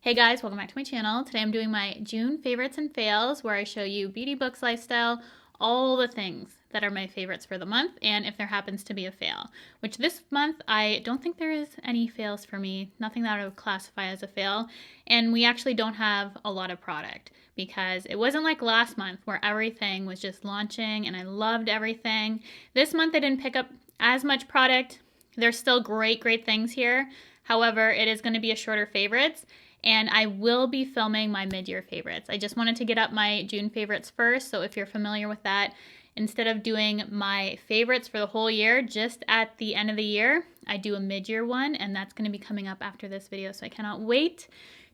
Hey guys, welcome back to my channel. Today I'm doing my June favorites and fails where I show you beauty, books, lifestyle, all the things that are my favorites for the month and if there happens to be a fail. Which this month I don't think there is any fails for me, nothing that I would classify as a fail, and we actually don't have a lot of product because it wasn't like last month where everything was just launching and I loved everything. This month I didn't pick up as much product. There's still great things here. However, it is going to be a shorter favorites. And I will be filming my mid-year favorites. I just wanted to get up my June favorites first, so if you're familiar with that, instead of doing my favorites for the whole year, just at the end of the year, I do a mid-year one, and that's going to be coming up after this video, so I cannot wait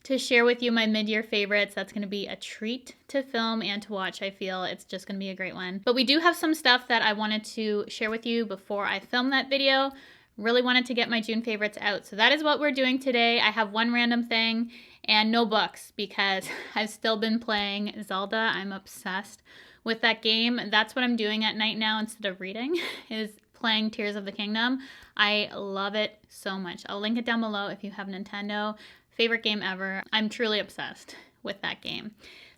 to share with you my mid-year favorites. That's going to be a treat to film and to watch. I feel it's just going to be a great one. But we do have some stuff that I wanted to share with you before I film that video. Really wanted to get my June favorites out. So that is what we're doing today. I have one random thing and no books because I've still been playing Zelda. I'm obsessed with that game. That's what I'm doing at night now instead of reading, is playing Tears of the Kingdom. I love it so much. I'll link it down below if you have Nintendo. Favorite game ever. I'm truly obsessed with that game.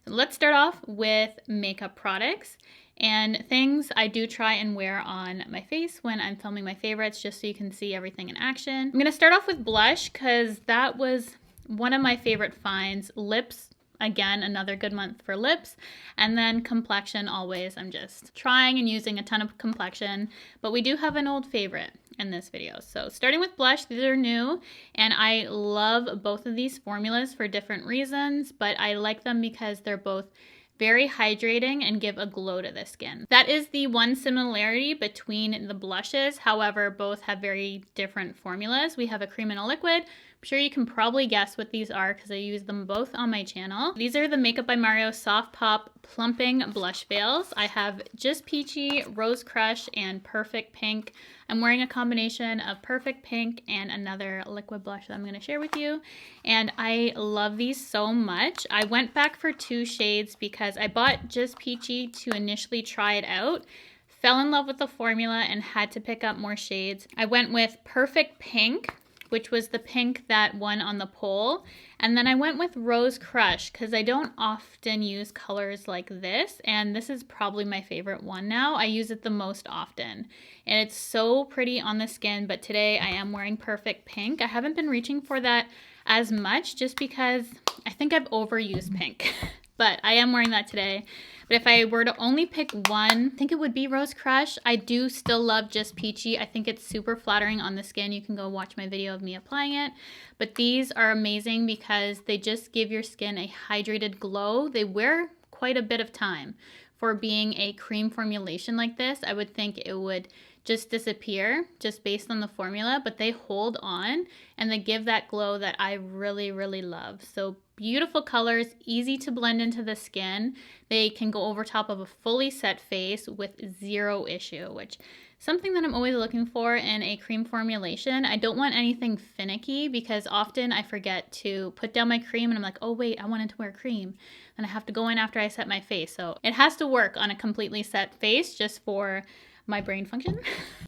So let's start off with makeup products. And things I do try and wear on my face when I'm filming my favorites, just so you can see everything in action. I'm going to start off with blush because that was one of my favorite finds. Lips, again, another good month for lips. And then complexion, always. I'm just trying and using a ton of complexion. But we do have an old favorite in this video. So starting with blush, these are new. And I love both of these formulas for different reasons. But I like them because they're both very hydrating and give a glow to the skin. That is the one similarity between the blushes. However, both have very different formulas. We have a cream and a liquid. I'm sure you can probably guess what these are because I use them both on my channel. These are the Makeup by Mario Soft Pop Plumping Blush Veils. I have Just Peachy, Rose Crush, and Perfect Pink. I'm wearing a combination of Perfect Pink and another liquid blush that I'm going to share with you. And I love these so much. I went back for 2 shades because I bought Just Peachy to initially try it out. Fell in love with the formula and had to pick up more shades. I went with Perfect Pink, which was the pink that won on the poll. And then I went with Rose Crush because I don't often use colors like this. And this is probably my favorite one now. I use it the most often. And it's so pretty on the skin. But today I am wearing Perfect Pink. I haven't been reaching for that as much just because I think I've overused pink. But I am wearing that today. But if I were to only pick one, I think it would be Rose Crush. I do still love Just Peachy. I think it's super flattering on the skin. You can go watch my video of me applying it. But these are amazing because they just give your skin a hydrated glow. They wear quite a bit of time. For being a cream formulation like this, I would think it would just disappear just based on the formula, but they hold on and they give that glow that I really love. So beautiful colors, easy to blend into the skin. They can go over top of a fully set face with zero issue, which something that I'm always looking for in a cream formulation. I don't want anything finicky because often I forget to put down my cream and I'm like, oh wait, I wanted to wear cream. And I have to go in after I set my face. So it has to work on a completely set face just for my brain function.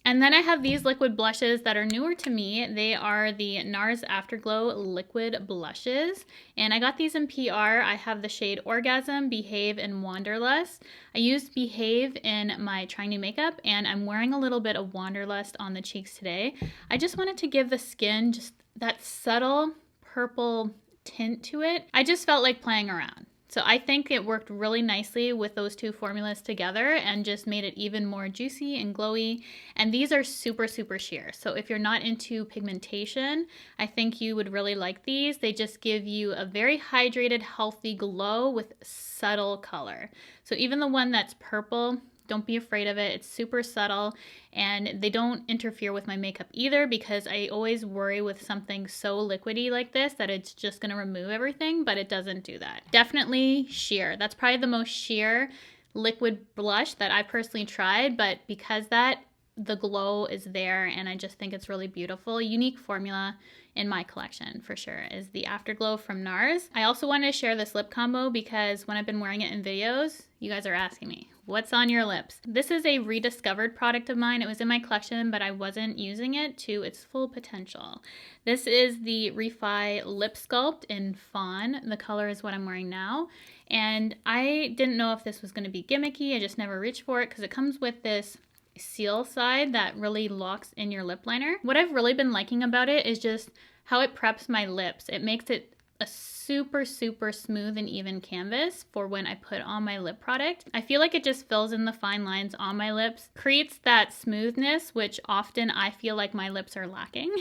And then I have these liquid blushes that are newer to me. They are the NARS Afterglow liquid blushes. And I got these in PR. I have the shade Orgasm, Behave, and Wanderlust. I used Behave in my Trying New Makeup, and I'm wearing a little bit of Wanderlust on the cheeks today. I just wanted to give the skin just that subtle purple tint to it. I just felt like playing around. So I think it worked really nicely with those two formulas together and just made it even more juicy and glowy. And these are super sheer. So if you're not into pigmentation, I think you would really like these. They just give you a very hydrated, healthy glow with subtle color. So even the one that's purple, don't be afraid of it. It's super subtle and they don't interfere with my makeup either because I always worry with something so liquidy like this that it's just going to remove everything, but it doesn't do that. Definitely sheer. That's probably the most sheer liquid blush that I personally tried, but because the glow is there and I just think it's really beautiful. Unique formula in my collection for sure is the Afterglow from NARS. I also wanted to share this lip combo because when I've been wearing it in videos, you guys are asking me, what's on your lips. This is a rediscovered product of mine. It was in my collection, but I wasn't using it to its full potential. This is the Refi Lip Sculpt in Fawn. The color is what I'm wearing now. And I didn't know if this was going to be gimmicky. I just never reached for it because it comes with this seal side that really locks in your lip liner. What I've really been liking about it is just how it preps my lips. It makes it a super smooth and even canvas for when I put on my lip product. I feel like it just fills in the fine lines on my lips, creates that smoothness, which often I feel like my lips are lacking.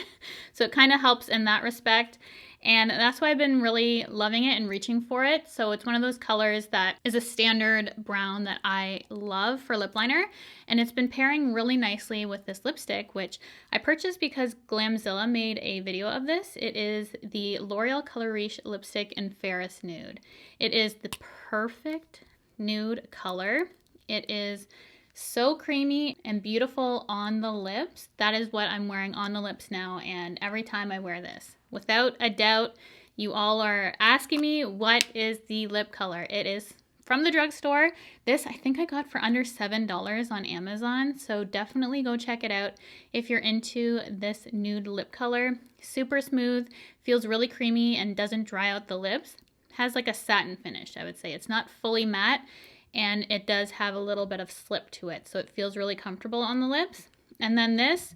So it kind of helps in that respect. And that's why I've been really loving it and reaching for it. So it's one of those colors that is a standard brown that I love for lip liner. And it's been pairing really nicely with this lipstick, which I purchased because Glamzilla made a video of this. It is the L'Oreal Color Riche lipstick in Ferris Nude. It is the perfect nude color. It is so creamy and beautiful on the lips. That is what I'm wearing on the lips now, and every time I wear this, without a doubt, you all are asking me what is the lip color. It is from the drugstore. This I think I got for under $7 on Amazon, so definitely go check it out if you're into this nude lip color. Super smooth, feels really creamy and doesn't dry out the lips. Has like a satin finish, I would say. It's not fully matte, and it does have a little bit of slip to it, so it feels really comfortable on the lips. And then this,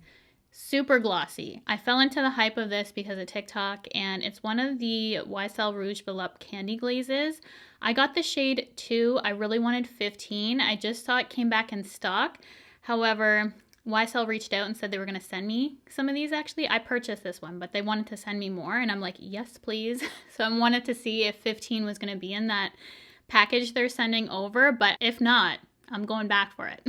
super glossy. I fell into the hype of this because of TikTok, and it's one of the YSL Rouge Volupte candy glazes. I got the shade 2. I really wanted 15. I just saw it came back in stock. However, YSL reached out and said they were going to send me some of these. Actually, I purchased this one, but they wanted to send me more, and I'm like, yes, please. So I wanted to see if 15 was going to be in that package they're sending over, but if not, I'm going back for it.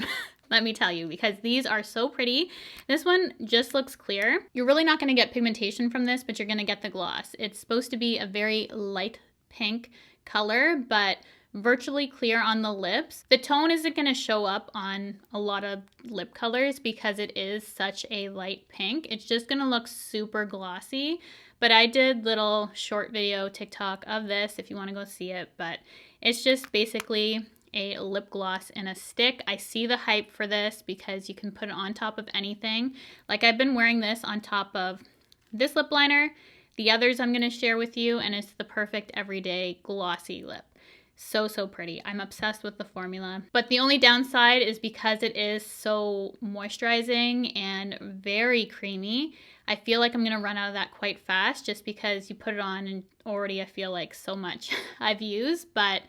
Let me tell you, because these are so pretty. This one just looks clear. You're really not going to get pigmentation from this, but you're going to get the gloss. It's supposed to be a very light pink color, but virtually clear on the lips. The tone isn't going to show up on a lot of lip colors because it is such a light pink. It's just going to look super glossy. But I did little short video TikTok of this if you want to go see it, but it's just basically a lip gloss in a stick. I see the hype for this because you can put it on top of anything. Like I've been wearing this on top of this lip liner, the others I'm going to share with you, and it's the perfect everyday glossy lip. So pretty. I'm obsessed with the formula. But the only downside is because it is so moisturizing and very creamy, I feel like I'm going to run out of that quite fast just because you put it on and already I feel like so much I've used. But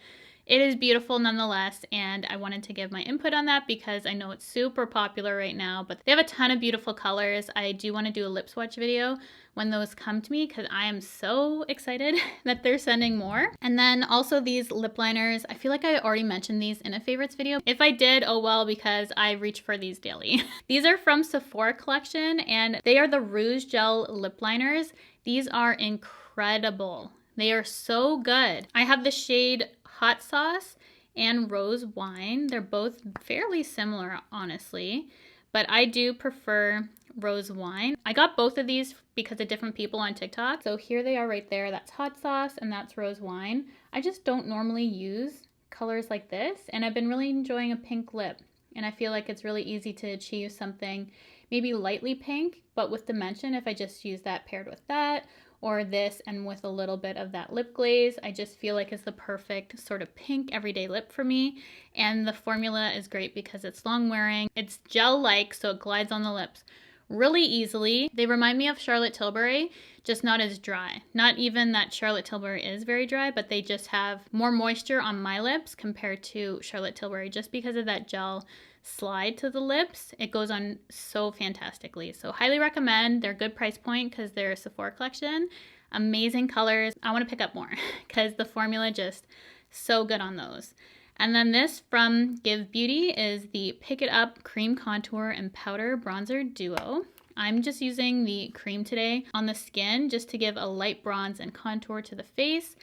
it is beautiful nonetheless, and I wanted to give my input on that because I know it's super popular right now, but they have a ton of beautiful colors. I do want to do a lip swatch video when those come to me because I am so excited that they're sending more. And then also these lip liners, I feel like I already mentioned these in a favorites video. If I did, oh well, because I reach for these daily. These are from Sephora collection, and they are the Rouge Gel lip liners. These are incredible. They are so good. I have the shade Hot Sauce and Rose Wine. They're both fairly similar, honestly, but I do prefer Rose Wine. I got both of these because of different people on TikTok. So here they are right there. That's Hot Sauce and that's Rose Wine. I just don't normally use colors like this, and I've been really enjoying a pink lip, and I feel like it's really easy to achieve something maybe lightly pink, but with dimension if I just use that paired with that, or this and with a little bit of that lip glaze. I just feel like it's the perfect sort of pink everyday lip for me. And the formula is great because it's long wearing. It's gel-like, so it glides on the lips really easily. They remind me of Charlotte Tilbury, just not as dry. Not even that Charlotte Tilbury is very dry, but they just have more moisture on my lips compared to Charlotte Tilbury just because of that gel slide to the lips. It goes on so fantastically. So highly recommend. They're good price point because they're a Sephora collection. Amazing colors. I want to pick up more because the formula just so good on those. And then this from Give Beauty is the Pick It Up Cream Contour and Powder Bronzer Duo. I'm just using the cream today on the skin just to give a light bronze and contour to the face.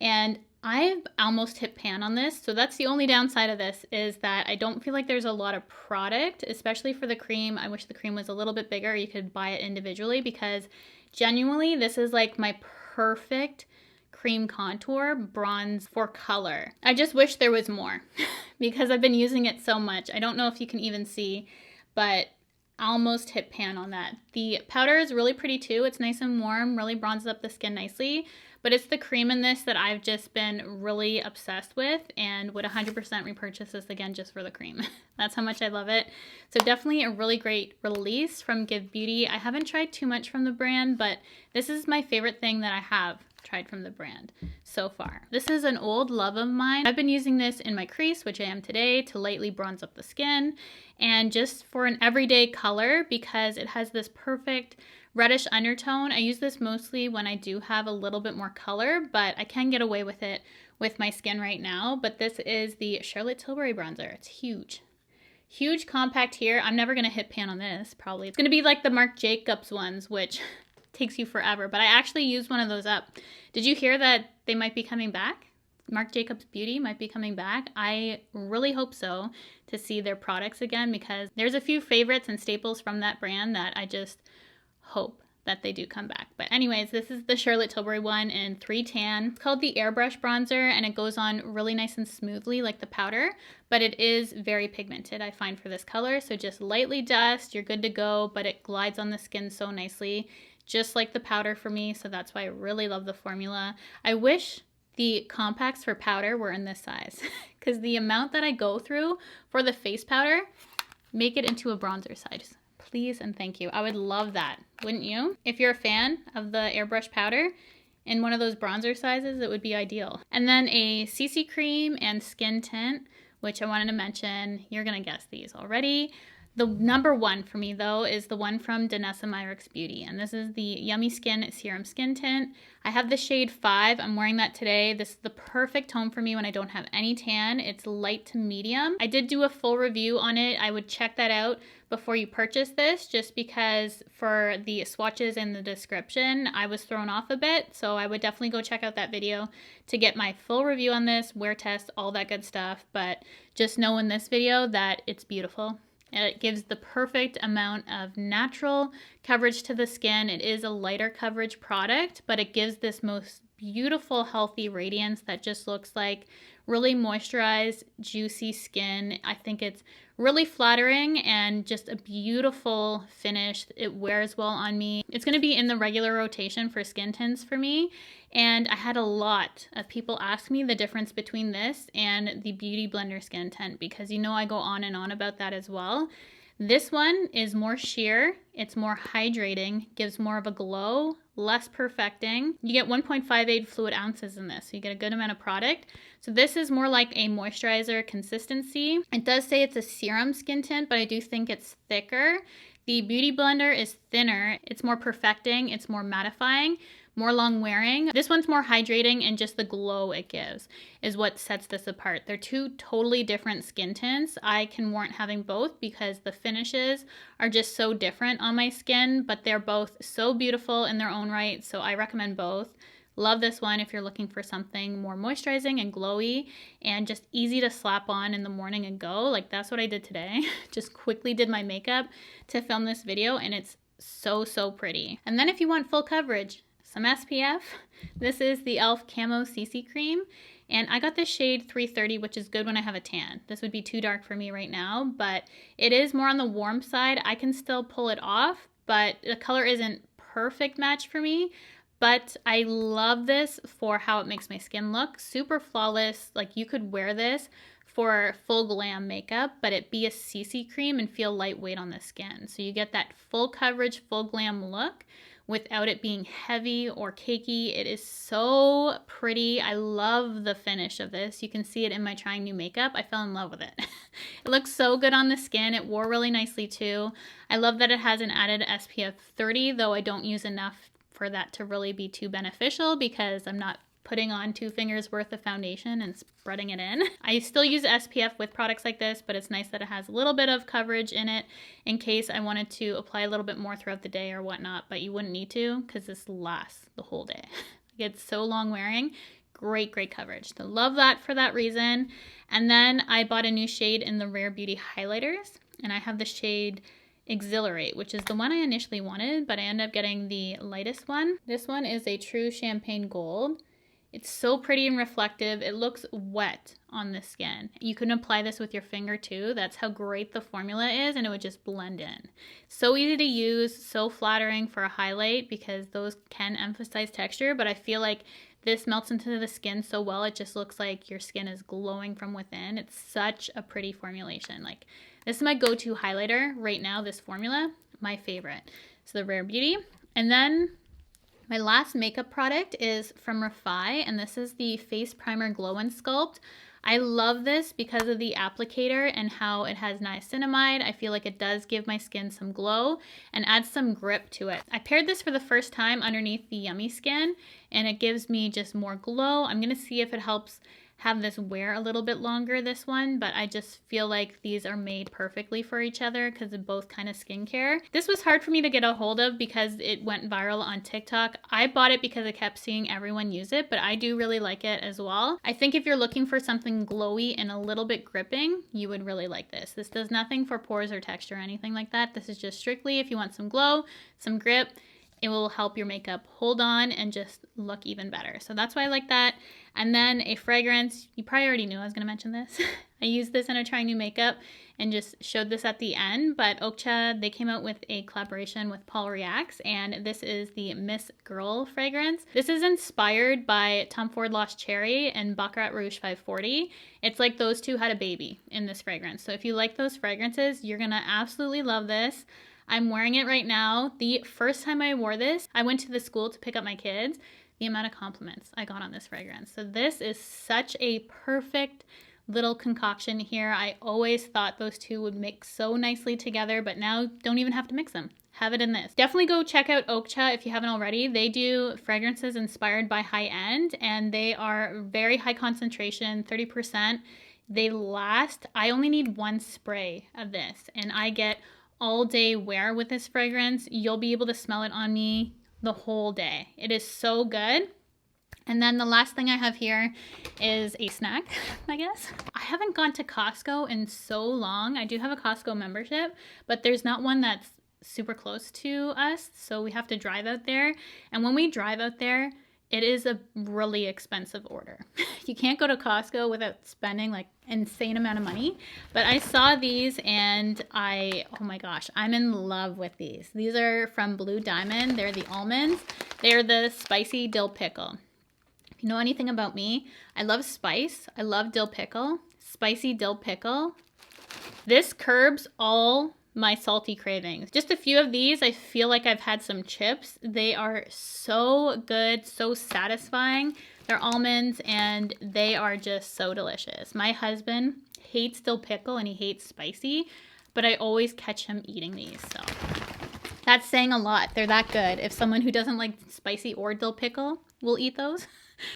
And I've almost hit pan on this, so that's the only downside of this is that I don't feel like there's a lot of product, especially for the cream. I wish the cream was a little bit bigger. You could buy it individually because genuinely this is like my perfect cream contour bronze for color. I just wish there was more because I've been using it so much. I don't know if you can even see, but I almost hit pan on that. The powder is really pretty too. It's nice and warm, really bronzes up the skin nicely. But it's the cream in this that I've just been really obsessed with and would 100% repurchase this again just for the cream. That's how much I love it. So definitely a really great release from Give Beauty. I haven't tried too much from the brand, but this is my favorite thing that I have tried from the brand so far. This is an old love of mine. I've been using this in my crease, which I am today, to lightly bronze up the skin and just for an everyday color because it has this perfect reddish undertone. I use this mostly when I do have a little bit more color, but I can get away with it with my skin right now. But this is the Charlotte Tilbury bronzer. It's huge. Huge compact here. I'm never gonna hit pan on this, probably. It's gonna be like the Marc Jacobs ones, which takes you forever, but I actually used one of those up. Did you hear that they might be coming back? Marc Jacobs Beauty might be coming back. I really hope so, to see their products again, because there's a few favorites and staples from that brand that I just hope that they do come back. But anyways, this is the Charlotte Tilbury one in 3 Tan. It's called the Airbrush Bronzer, and it goes on really nice and smoothly like the powder, but it is very pigmented, I find, for this color. So just lightly dust, you're good to go, but it glides on the skin so nicely, just like the powder for me. So that's why I really love the formula. I wish the compacts for powder were in this size because the amount that I go through for the face powder, make it into a bronzer size. Please and thank you. I would love that, wouldn't you? If you're a fan of the airbrush powder in one of those bronzer sizes, it would be ideal. And then a CC cream and skin tint, which I wanted to mention. You're gonna guess these already. The number one for me, though, is the one from Danessa Myricks Beauty, and this is the Yummy Skin Serum Skin Tint. I have the shade 5. I'm wearing that today. This is the perfect tone for me when I don't have any tan. It's light to medium. I did do a full review on it. I would check that out before you purchase this, just because for the swatches in the description, I was thrown off a bit, so I would definitely go check out that video to get my full review on this, wear test, all that good stuff, but just know in this video that it's beautiful. It gives the perfect amount of natural coverage to the skin. It is a lighter coverage product, but it gives this most beautiful, healthy radiance that just looks like really moisturized, juicy skin. I think it's really flattering and just a beautiful finish. It wears well on me. It's going to be in the regular rotation for skin tints for me. And I had a lot of people ask me the difference between this and the Beauty Blender Skin Tint, because you know I go on and on about that as well. This one is more sheer, it's more hydrating, gives more of a glow, less perfecting. You get 1.58 fluid ounces in this, so you get a good amount of product. So this is more like a moisturizer consistency. It does say it's a serum skin tint, but I do think it's thicker. The Beauty Blender is thinner, it's more perfecting, it's more mattifying, more long wearing. This one's more hydrating, and just the glow it gives is what sets this apart. They're two totally different skin tints. I can warrant having both because the finishes are just so different on my skin, but they're both so beautiful in their own right, so I recommend both. Love this one if you're looking for something more moisturizing and glowy and just easy to slap on in the morning and go. Like, that's what I did today. Just quickly did my makeup to film this video, and it's so pretty. And then if you want full coverage, some SPF. This is the e.l.f. Camo CC Cream, and I got this shade 330, which is good when I have a tan. This would be too dark for me right now, but it is more on the warm side. I can still pull it off, but the color isn't perfect match for me. But I love this for how it makes my skin look. Super flawless. Like, you could wear this for full glam makeup, but it be a CC cream and feel lightweight on the skin. So you get that full coverage, full glam look without it being heavy or cakey. It is so pretty. I love the finish of this. You can see it in my trying new makeup. I fell in love with it. It looks so good on the skin. It wore really nicely too. I love that it has an added SPF 30, though I don't use enough for that to really be too beneficial because I'm not putting on 2 fingers worth of foundation and spreading it in. I still use SPF with products like this, but it's nice that it has a little bit of coverage in it in case I wanted to apply a little bit more throughout the day or whatnot, but you wouldn't need to because this lasts the whole day. It's so long wearing. Great coverage. So love that for that reason. And then I bought a new shade in the Rare Beauty highlighters, and I have the shade Exhilarate, which is the one I initially wanted, but I ended up getting the lightest one. This one is a true champagne gold, It's so pretty and reflective. It looks wet on the skin. You can apply this with your finger too. That's how great the formula is, and it would just blend in. So easy to use, so flattering for a highlight because those can emphasize texture, but I feel like this melts into the skin so well, it just looks like your skin is glowing from within. It's such a pretty formulation. Like, this is my go-to highlighter right now, this formula, my favorite. So the Rare Beauty. And then my last makeup product is from Refi, and this is the Face Primer Glow and Sculpt. I love this because of the applicator and how it has niacinamide. I feel like it does give my skin some glow and adds some grip to it. I paired this for the first time underneath the Yummy Skin, and it gives me just more glow. I'm going to see if it helps have this wear a little bit longer, this one, but I just feel like these are made perfectly for each other because of both kind of skincare. This was hard for me to get a hold of because it went viral on TikTok. I bought it because I kept seeing everyone use it, but I do really like it as well. I think if you're looking for something glowy and a little bit gripping, you would really like this. This does nothing for pores or texture or anything like that. This is just strictly if you want some glow, some grip. It will help your makeup hold on and just look even better. So that's why I like that. And then a fragrance, you probably already knew I was going to mention this. I used this in a Trying New Makeup and just showed this at the end, but Okja, they came out with a collaboration with Paul Reacts, and this is the Miss Girl fragrance. This is inspired by Tom Ford Lost Cherry and Baccarat Rouge 540. It's like those two had a baby in this fragrance. So if you like those fragrances, you're going to absolutely love this. I'm wearing it right now. The first time I wore this, I went to the school to pick up my kids. The amount of compliments I got on this fragrance. So this is such a perfect little concoction here. I always thought those two would mix so nicely together, but now don't even have to mix them. Have it in this. Definitely go check out Okja if you haven't already. They do fragrances inspired by high end, and they are very high concentration, 30%. They last. I only need one spray of this, and I get all day wear with this fragrance. You'll be able to smell it on me the whole day. It is so good. And then the last thing I have here is a snack, I guess. I haven't gone to Costco in so long. I do have a Costco membership, but there's not one that's super close to us, so we have to drive out there. And when we drive out there, it is a really expensive order. You can't go to Costco without spending like insane amount of money. But I saw these and oh my gosh, I'm in love with these. These are from Blue Diamond. They're the almonds. They're the spicy dill pickle. If you know anything about me, I love spice. I love dill pickle. Spicy dill pickle. This curbs all my salty cravings. Just a few of these, I feel like I've had some chips. They are so good, so satisfying. They're almonds and they are just so delicious. My husband hates dill pickle and he hates spicy, but I always catch him eating these. So that's saying a lot. They're that good. If someone who doesn't like spicy or dill pickle will eat those.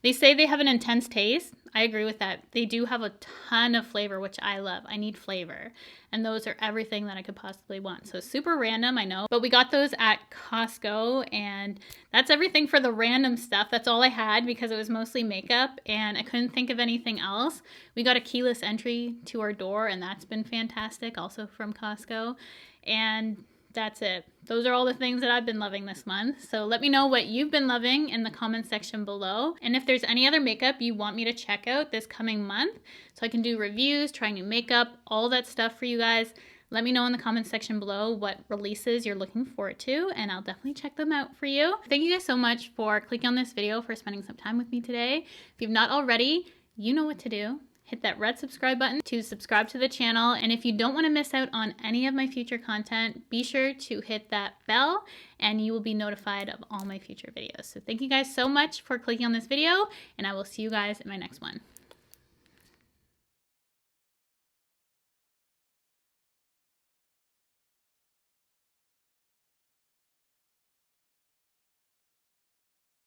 They say they have an intense taste. I agree with that. They do have a ton of flavor, which I love. I need flavor. And those are everything that I could possibly want. So super random, I know. But we got those at Costco, and that's everything for the random stuff. That's all I had because it was mostly makeup, and I couldn't think of anything else. We got a keyless entry to our door, and that's been fantastic, also from Costco. And that's it. Those are all the things that I've been loving this month. So let me know what you've been loving in the comment section below. And if there's any other makeup you want me to check out this coming month, so I can do reviews, trying new makeup, all that stuff for you guys, let me know in the comment section below what releases you're looking forward to, and I'll definitely check them out for you. Thank you guys so much for clicking on this video, for spending some time with me today. If you've not already, you know what to do. Hit that red subscribe button to subscribe to the channel. And if you don't want to miss out on any of my future content, be sure to hit that bell and you will be notified of all my future videos. So thank you guys so much for clicking on this video, and I will see you guys in my next one.